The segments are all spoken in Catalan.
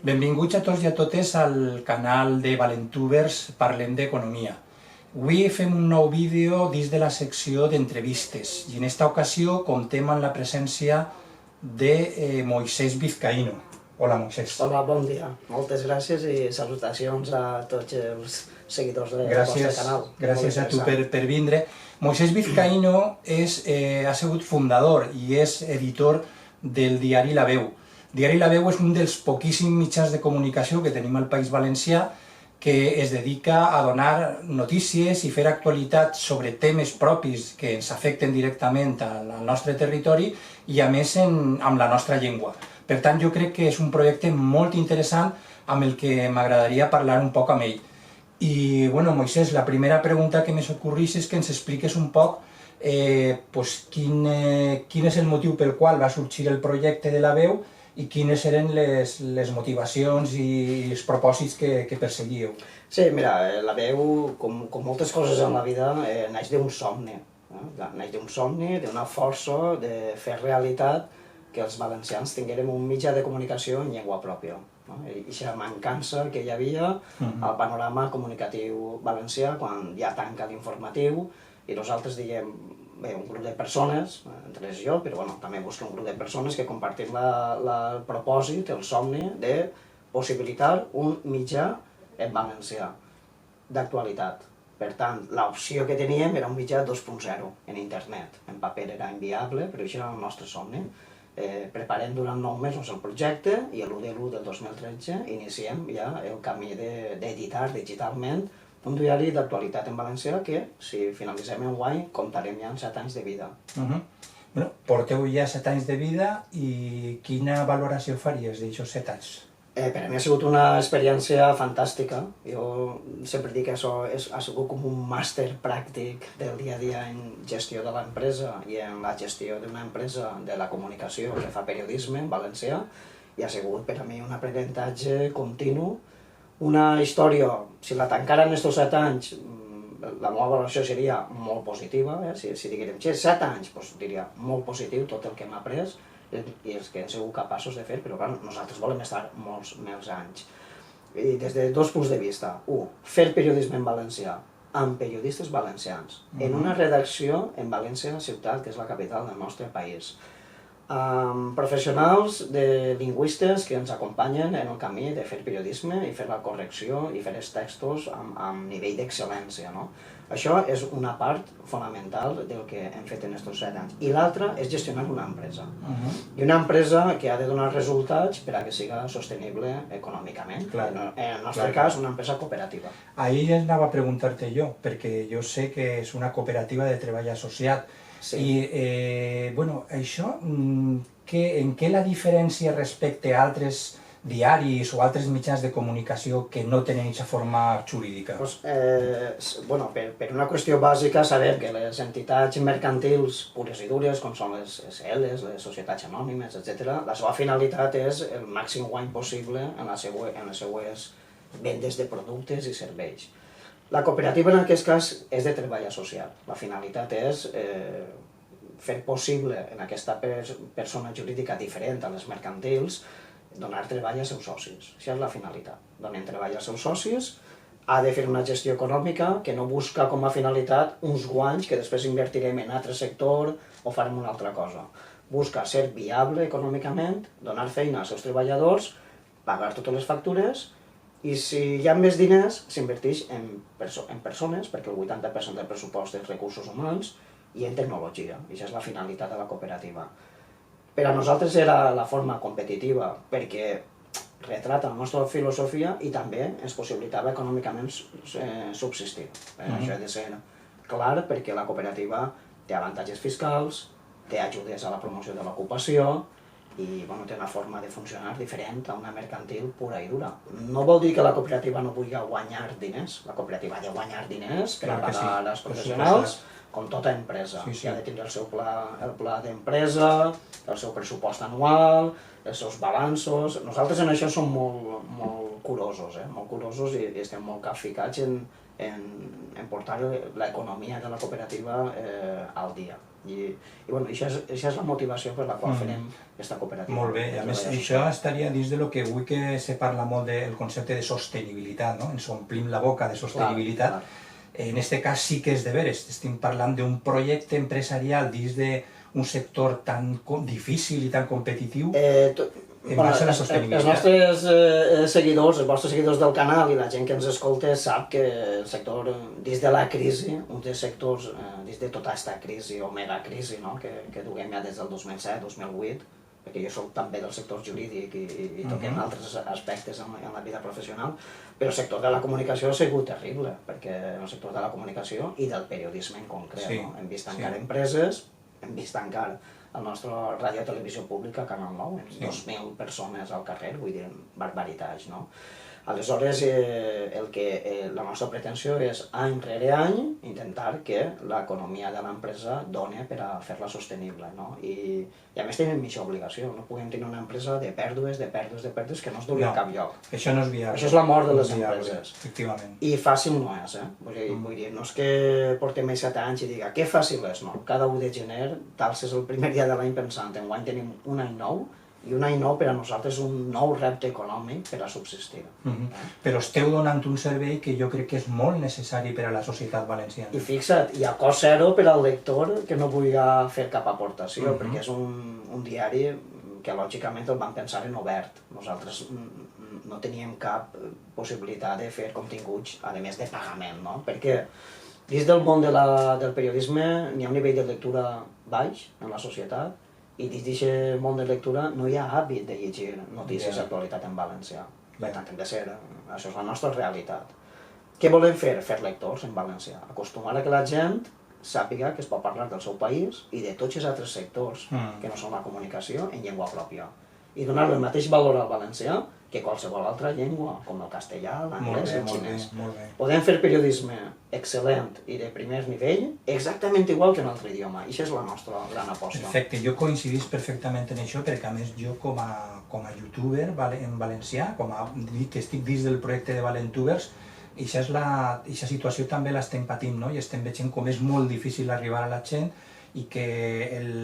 Benvinguts a tots i a totes al canal de Valentubers Parlem d'Economia. Avui fem un nou vídeo dins de la secció d'entrevistes i en esta ocasió comptem amb la presència de Moisés Vizcaíno. Hola, Moisés. Hola, bon dia. Moltes gràcies i salutacions a tots els seguidors del vostre canal. Gràcies a tu per vindre. Moisés Vizcaíno ha sigut fundador i és editor del diari La Veu. Diari La Veu és un dels poquíssims mitjans de comunicació que tenim al País Valencià que es dedica a donar notícies i fer actualitat sobre temes propis que ens afecten directament al nostre territori i a més amb la nostra llengua. Per tant, jo crec que és un projecte molt interessant amb el que m'agradaria parlar un poc amb ell. I, bueno, Moisés, la primera pregunta que m'ocorreix és que ens expliques un poc quin és el motiu pel qual va sorgir el projecte de La Veu i quines eren les motivacions i els propòsits que perseguíeu. Sí, mira, La Veu, com moltes coses en la vida, naix d'un somni. Naix d'un somni, d'una força de fer realitat que els valencians tinguérem un mitjà de comunicació en llengua pròpia. I aquesta mancança que hi havia al panorama comunicatiu valencià quan ja tanca l'informatiu i nosaltres diguem, bé, un grup de persones, entre ells jo, però bueno, també busco un grup de persones que compartim el propòsit, el somni de possibilitar un mitjà en valencià d'actualitat. Per tant, l'opció que teníem era un mitjà 2.0 en internet. En paper era inviable, però això era el nostre somni. Preparem durant 9 mesos el projecte i l'1 de l'1 del 2013 iniciem ja el camí d'editar digitalment un diari d'actualitat en valencià que, si finalitzem enguany, comptarem ja amb 7 anys de vida. Porteu ja 7 anys de vida i quina valoració faries d'aixòs 7 anys? Per a mi ha sigut una experiència fantàstica. Jo sempre dic que això ha sigut com un màster pràctic del dia a dia en gestió de l'empresa i en la gestió d'una empresa de la comunicació que fa periodisme en valencià i ha sigut per a mi un aprenentatge continu. Una història, si la tancara en aquests 7 anys, la meva valoració seria molt positiva, si diguérem, 7 anys, doncs diria molt positiu tot el que hem après i els que hem sigut capaços de fer, però clar, nosaltres volem estar molts més anys. I des de 2 punts de vista. 1. Fer periodisme en valencià, amb periodistes valencians, en una redacció en València, ciutat, que és la capital del nostre país. Professionals de lingüistes que ens acompanyen en el camí de fer periodisme i fer la correcció i fer els textos amb nivell d'excel·lència. Això és una part fonamental del que hem fet en aquests 7 anys. I l'altra és gestionar una empresa. I una empresa que ha de donar resultats per a que siga sostenible econòmicament. En el nostre cas, una empresa cooperativa. Ahir anava a preguntar-te jo, perquè jo sé que és una cooperativa de treball associat. I, bueno, això, en què la diferència respecte a altres diaris o altres mitjans de comunicació que no tenen aquesta forma jurídica? Per una qüestió bàsica, sabem que les entitats mercantils pures i dures, com són les SLs, les societats anònimes, etc., la seva finalitat és el màxim guany possible en les seues vendes de productes i serveis. La cooperativa en aquest cas és de treball associat. La finalitat és fer possible en aquesta persona jurídica diferent a les mercantils donar treball als seus socis. Això és la finalitat. Donem treball als seus socis, ha de fer una gestió econòmica que no busca com a finalitat uns guanys que després invertirem en altre sector o farem una altra cosa. Busca ser viable econòmicament, donar feina als seus treballadors, pagar totes les factures i si hi ha més diners, s'inverteix en persones, perquè el 80% del pressupost és recursos humans, i en tecnologia. I això és la finalitat de la cooperativa. Per a nosaltres era la forma competitiva, perquè retrata la nostra filosofia i també ens possibilitava econòmicament subsistir. Això ha de ser clar, perquè la cooperativa té avantatges fiscals, té ajudes a la promoció de l'ocupació, i té una forma de funcionar diferent a una mercantil pura i dura. No vol dir que la cooperativa no vulgui guanyar diners. La cooperativa ha de guanyar diners per a pagar als professionals, com tota empresa. Ha de tenir el seu pla d'empresa, el seu pressupost anual, els seus balanços. Nosaltres en això som molt curosos i estem molt capficats en en portar l'economia de la cooperativa al dia. I bueno, això és la motivació per la qual farem aquesta cooperativa. Molt bé, a més això estaria dins del que avui que se parla molt del concepte de sostenibilitat, no? Ens omplim la boca de sostenibilitat. En aquest cas sí que és de veres, estem parlant d'un projecte empresarial dins d'un sector tan difícil i tan competitiu en base a la sostenibilitat. Els nostres seguidors, els vostres seguidors del canal i la gent que ens escolta sap que el sector, dins de la crisi, un dels sectors, dins de tota aquesta crisi o megacrisi que duguem ja des del 2007-2008, perquè jo soc també del sector jurídic i toquem altres aspectes en la vida professional, però el sector de la comunicació ha sigut terrible, perquè el sector de la comunicació i del periodisme en concret, hem vist tancar empreses, hem vist tancar el nostre ràdio televisió pública, Canal 9, 2.000 persones al carrer, vull dir, barbaritats, no? Aleshores, la nostra pretensió és, any rere any, intentar que l'economia de l'empresa doni per a fer-la sostenible, no? I a més tenim mitja obligació, no podem tenir una empresa de pèrdues que no es dugui a cap lloc. Això no és viable. Això és la mort de les empreses. Efectivament. I fàcil no és, Vull dir, no és que portem més 7 anys i diga, que fàcil és, no? Cada 1 de gener, t'alces el primer dia de l'any pensant, enguany tenim un any nou, i un any nou per a nosaltres és un nou repte econòmic per a subsistir. Però esteu donant un servei que jo crec que és molt necessari per a la societat valenciana. I fixa't, hi ha cost zero per al lector que no vulgui fer cap aportació, perquè és un diari que lògicament el vam pensar en obert. Nosaltres no teníem cap possibilitat de fer continguts, a més de pagament, no? Perquè dins del món del periodisme n'hi ha un nivell de lectura baix en la societat, i dins d'aquest món de lectura no hi ha hàbit de llegir notícies d'actualitat en valencià. Per tant, hem de ser, això és la nostra realitat. Què volem fer? Fer lectors en valencià. Acostumar a que la gent sàpiga que es pot parlar del seu país i de tots els altres sectors que no són la comunicació en llengua pròpia. I donar el mateix valor al valencià que qualsevol altra llengua, com el castellà, l'anglès i el xinès. Podem fer periodisme excel·lent i de primer nivell exactament igual que en altre idioma, i això és la nostra gran aposta. Perfecte, jo coincidís perfectament en això, perquè a més jo com a youtuber en valencià, que estic dins del projecte de Valentubers, aquesta situació també l'estem patint, no? I estem veient com és molt difícil arribar a la gent i que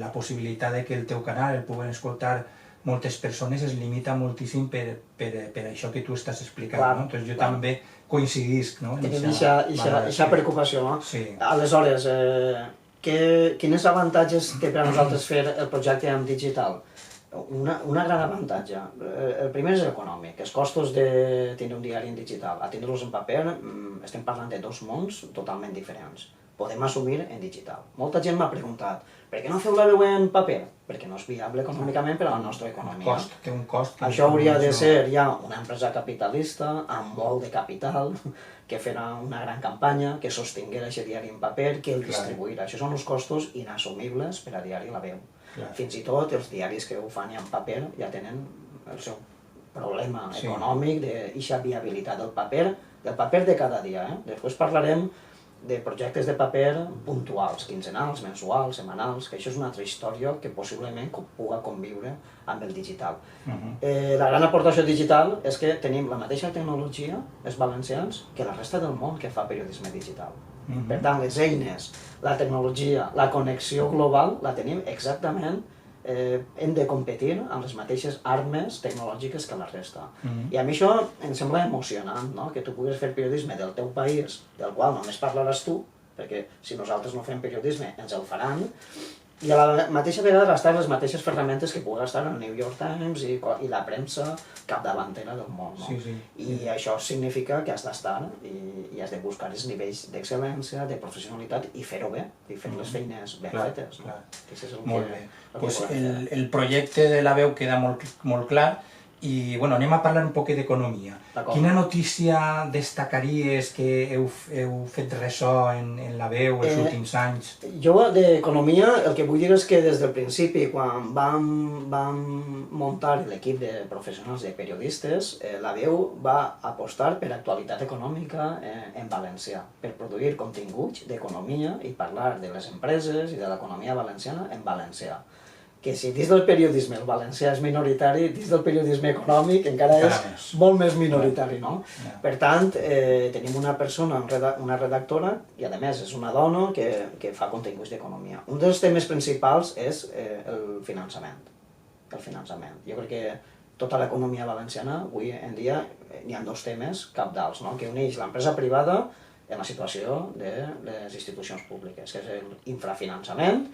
la possibilitat de que el teu canal el puguen escoltar moltes persones es limita moltíssim per això que tu estàs explicant, no? Jo també coincidisc, no? Tenim aquesta preocupació, no? Aleshores, quins avantatges té per a nosaltres fer el projecte en digital? Una gran avantatge. El primer és econòmic. Els costos de tenir un diari en digital, a tindre-los en paper, estem parlant de 2 mons totalment diferents. Podem assumir en digital. Molta gent m'ha preguntat, per què no feu la veu en paper? Perquè no és viable econòmicament per a la nostra economia. Té un cost. Això hauria de ser ja una empresa capitalista, amb molt de capital, que farà una gran campanya, que sostinguera aquest diari en paper, que el distribuirà. Això són els costos inassumibles per a Diari La Veu. Fins i tot els diaris que ho fan en paper ja tenen el seu problema econòmic, d'aquesta viabilitat del paper de cada dia. Després parlarem de projectes de paper puntuals, quinzenals, mensuals, setmanals, que això és una altra història que possiblement pugui conviure amb el digital. La gran aportació digital és que tenim la mateixa tecnologia, els valencians, que la resta del món que fa periodisme digital. Per tant, les eines, la tecnologia, la connexió global la tenim exactament, hem de competir amb les mateixes armes tecnològiques que la resta. I a mi això em sembla emocionant, que tu puguis fer periodisme del teu país, del qual només parlaràs tu, perquè si nosaltres no fem periodisme ens el faran, i a la mateixa vegada gastar les mateixes ferramentes que pugui gastar el New York Times i la premsa capdavantera del món. I això significa que has d'estar i has de buscar els nivells d'excel·lència, de professionalitat i fer-ho bé, i fer les feines ben fetes. Molt bé. El projecte de La Veu queda molt clar i anem a parlar un poc d'economia. Quina notícia destacaries que heu fet ressò en La Veu els últims anys? Jo d'economia el que vull dir és que des del principi, quan vam muntar l'equip de professionals de periodistes, La Veu va apostar per actualitat econòmica en valencià, per produir continguts d'economia i parlar de les empreses i de l'economia valenciana en valencià. que si dins del periodisme el valencià és minoritari, dins del periodisme econòmic encara és molt més minoritari, no? Per tant, tenim una persona, una redactora, i a més és una dona que fa continguts d'economia. Un dels temes principals és el finançament. El finançament. Jo crec que tota l'economia valenciana, avui en dia, n'hi ha dos temes cabdals, no? Que uneix l'empresa privada en la situació de les institucions públiques, que és l'infrafinançament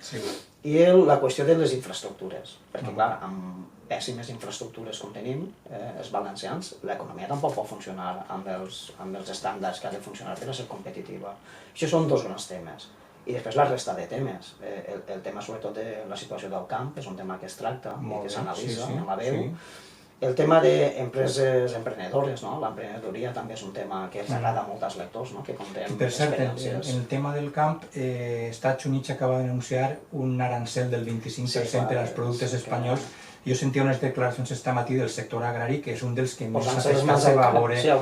i la qüestió de les infraestructures. Perquè, clar, amb pèssimes infraestructures com tenim, els valencians, l'economia tampoc pot funcionar amb els estàndards que ha de funcionar per a ser competitiva. Això són dos grans temes. I després la resta de temes. El tema, sobretot, de la situació del camp, que és un tema que es tracta i que s'analitza en la veu. El tema d'empreses emprenedores, no? L'emprenedoria també és un tema que els agrada molt als lectors, no? Que contem experiències. Per cert, el tema del camp, Estats Units acaba d'anunciar un arancel del 25% per als productes espanyols. Jo sentia unes declaracions esta matí del sector agrari, que és un dels que més afectats se va veure el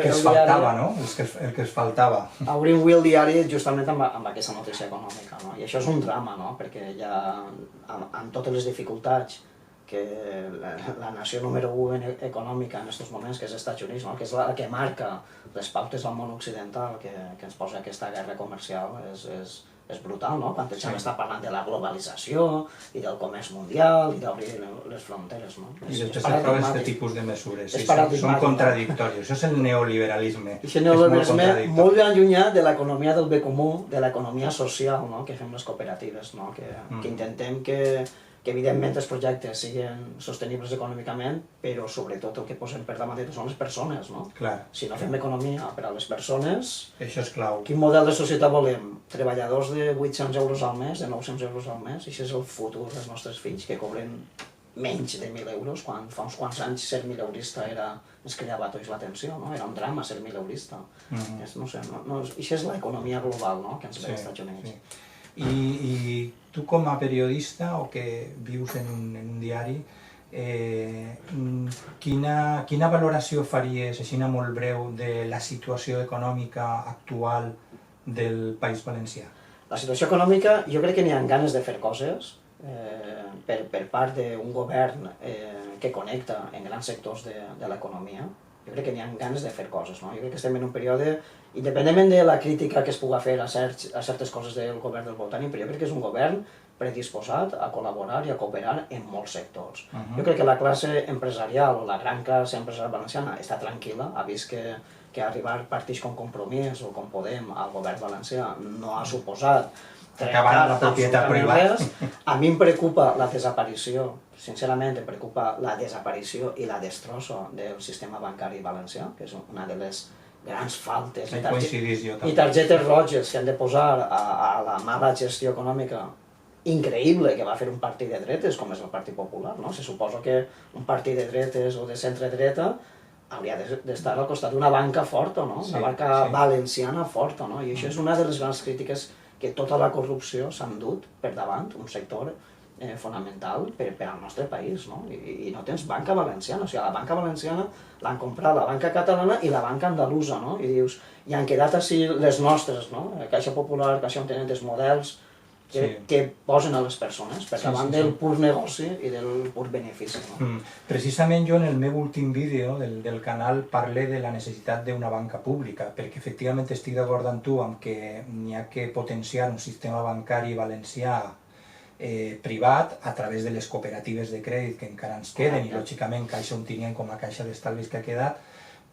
que els faltava, no? El que els faltava. Obrim avui el diari justament amb aquesta notícia econòmica, no? I això és un drama, no? Perquè ja amb totes les dificultats que la nació número 1 econòmica en aquests moments, que és els Estats Units, no? Que és la que marca les pautes al món occidental, que ens posa aquesta guerra comercial, és brutal, no? Quan ja està parlant de la globalització i del comerç mundial i d'obrir les fronteres, no? I després es troba aquest tipus de mesures. Són contradictòries. Això és el neoliberalisme. I el neoliberalisme molt allunyat de l'economia del bé comú, de l'economia social, no? Que fem les cooperatives, no? Que intentem que evidentment els projectes siguin sostenibles econòmicament, però sobretot el que posem per davant de tot són les persones, no? Si no fem economia per a les persones... Això és clau. Quin model de societat volem? Treballadors de 800 euros al mes, de 900 euros al mes? I això és el futur dels nostres fills, que cobren menys de 1.000 euros, quan fa uns quants anys ser mileurista ens cridava a tots l'atenció, no? Era un drama ser mileurista. No sé, això és l'economia global, no? Que ens ve als Estats Units. I tu com a periodista o que vius en un diari, quina valoració faries, així molt breu, de la situació econòmica actual del País Valencià? La situació econòmica, jo crec que n'hi ha ganes de fer coses per part d'un govern que connecta en grans sectors de l'economia. Jo crec que n'hi ha ganes de fer coses, no? Jo crec que estem en un període, independentment de la crítica que es pugui fer a certes coses del govern del Botànic, però jo crec que és un govern predisposat a col·laborar i a cooperar en molts sectors. Jo crec que la classe empresarial o la gran classe empresarial valenciana està tranquil·la, ha vist que arribar partits com Compromís o com Podem al govern valencià no ha suposat acabar la propietat privada. A mi em preocupa la desaparició, sincerament em preocupa la desaparició i la destrossa del sistema bancari valencià, que és una de les grans faltes i targetes roges que han de posar a la mala gestió econòmica increïble que va fer un partit de dretes com és el Partit Popular, no? Se suposa que un partit de dretes o de centre-dreta hauria d'estar al costat d'una banca forta, no? Una banca valenciana forta, no? I això és una de les grans crítiques que tota la corrupció s'ha endut per davant, un sector fonamental per al nostre país, no? I no tens banca valenciana, o sigui, la banca valenciana l'han comprat la banca catalana i la banca andalusa, no? I dius, i han quedat així les nostres, no? Caixa Popular, Caixa on tenen els models que posen a les persones per davant del pur negoci i del pur benefici. Precisament jo en el meu últim vídeo del canal parle de la necessitat d'una banca pública, perquè efectivament estic d'acord amb tu amb que n'hi ha que potenciar un sistema bancari valencià privat a través de les cooperatives de crèdit que encara ens queden i lògicament Caixa Ontinyent com a caixa d'estalvis que ha quedat,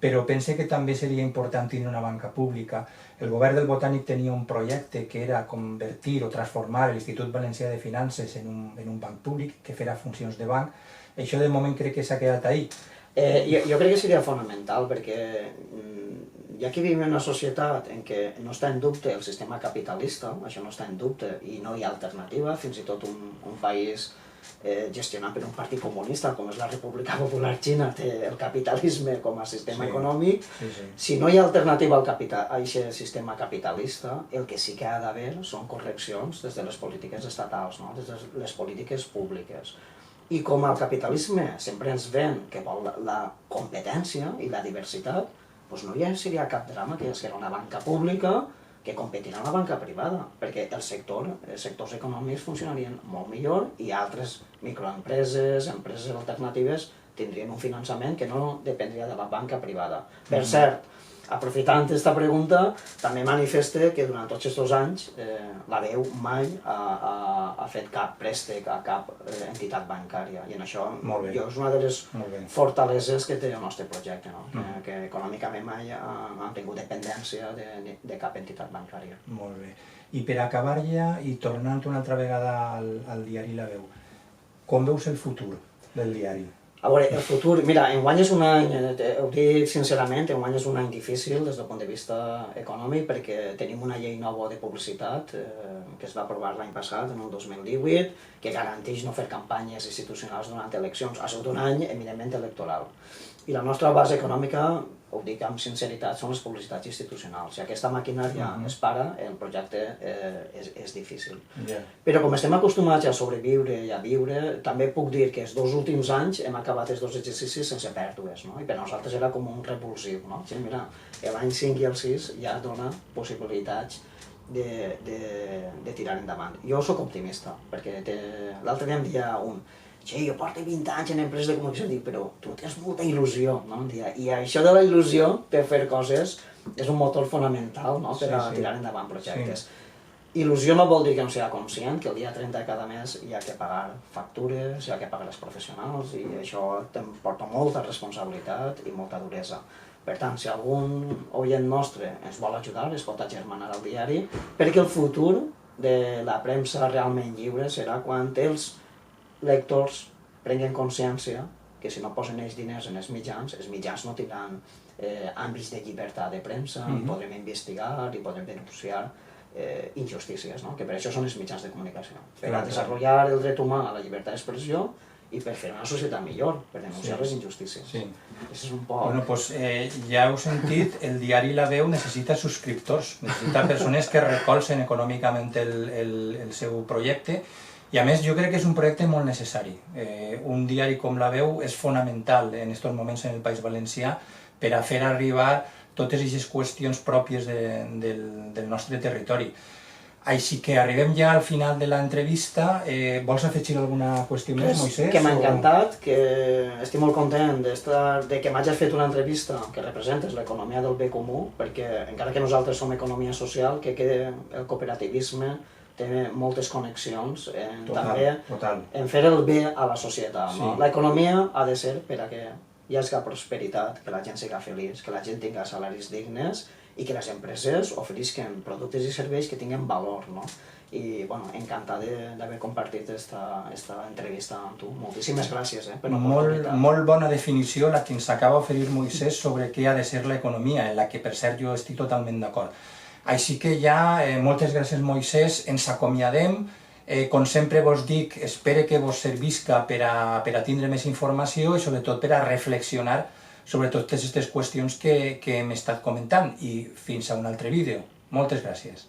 però pense que també seria important tenir una banca pública. El govern del Botànic tenia un projecte que era convertir o transformar l'Institut Valencià de Finances en un banc públic que fera funcions de banc. Això de moment crec que s'ha quedat ahí. Jo crec que seria fonamental perquè ja que vivim en una societat en què no està en dubte el sistema capitalista, això no està en dubte i no hi ha alternativa, fins i tot un país gestionat per un partit comunista com és la República Popular Xina té el capitalisme com a sistema econòmic. Si no hi ha alternativa a aquest sistema capitalista, el que sí que ha d'haver són correccions des de les polítiques estatals, des de les polítiques públiques. I com el capitalisme sempre ens ven que vol la competència i la diversitat, doncs no hi seria cap drama que hi hagués una banca pública que competint amb la banca privada, perquè els sectors econòmics funcionarien molt millor i altres microempreses, empreses alternatives tindrien un finançament que no dependria de la banca privada. Per cert, aprofitant aquesta pregunta, també manifeste que durant tots aquests anys la BEU mai ha fet cap préstec a cap entitat bancària i en això és una de les fortaleses que té el nostre projecte, que econòmicament mai han tingut dependència de cap entitat bancària. Molt bé. I per acabar ja, i tornant una altra vegada al diari La Veu, com veus el futur del diari? A veure, el futur, mira, enguany és un any, ho dic sincerament, enguany és un any difícil des del punt de vista econòmic perquè tenim una llei nova de publicitat que es va aprovar l'any passat, en el 2018, que garanteix no fer campanyes institucionals durant eleccions. Ha sigut un any eminentment electoral. I la nostra base econòmica, ho dic amb sinceritat, són les publicitats institucionals. Si aquesta maquinària es para, el projecte és difícil. Però com estem acostumats a sobreviure i a viure, també puc dir que els 2 últims anys hem acabat els 2 exercicis sense pèrdues, i per nosaltres era com un repulsiu. Mira, l'any 5 i el 6 ja dona possibilitats de tirar endavant. Jo sóc optimista, perquè l'altre dia em deia un jo porto 20 anys en empreses de comunicació, dic, però tu tens molta il·lusió, i això de la il·lusió per fer coses és un motor fonamental per a tirar endavant projectes. Il·lusió no vol dir que no sigui conscient, que el dia 30 de cada mes hi ha que pagar factures, hi ha que pagar els professionals, i això porta molta responsabilitat i molta duresa. Per tant, si algun oient nostre ens vol ajudar, es pot agermanar al diari, perquè el futur de la premsa realment lliure serà quan els lectors prenguen consciència que si no posen els diners en els mitjans no tindran àmbits de llibertat de premsa, i podrem investigar i podrem denunciar injustícies, que per això són els mitjans de comunicació, per a desenvolupar el dret humà a la llibertat d'expressió i per fer una societat millor, per denunciar les injustícies. Això és un poc... Bueno, doncs ja heu sentit, el diari La Veu necessita subscriptors, necessita persones que recolzen econòmicament el seu projecte. I a més jo crec que és un projecte molt necessari. Un diari com La Veu és fonamental en aquests moments en el País Valencià per a fer arribar totes aquestes qüestions pròpies del nostre territori. Així que arribem ja al final de l'entrevista. Vols afegir alguna qüestió més, Moisès? Que m'ha encantat, que estic molt content de que m'hagis fet una entrevista que representes l'economia del bé comú, perquè encara que nosaltres som economia social, que el cooperativisme té moltes connexions també en fer el bé a la societat. L'economia ha de ser per a que hi hagi prosperitat, que la gent sigui feliç, que la gent tingui salaris dignes i que les empreses oferisquen productes i serveis que tinguin valor. I encantat d'haver compartit aquesta entrevista amb tu. Moltíssimes gràcies per l'oportunitat. Molt bona definició la que ens acaba d'oferir Moisès sobre què ha de ser l'economia, en la que per cert jo estic totalment d'acord. Així que ja, moltes gràcies Moisès, ens acomiadem. Com sempre vos dic, espero que vos servisca per a tindre més informació i sobretot per a reflexionar sobre totes aquestes qüestions que hem estat comentant. I fins a un altre vídeo. Moltes gràcies.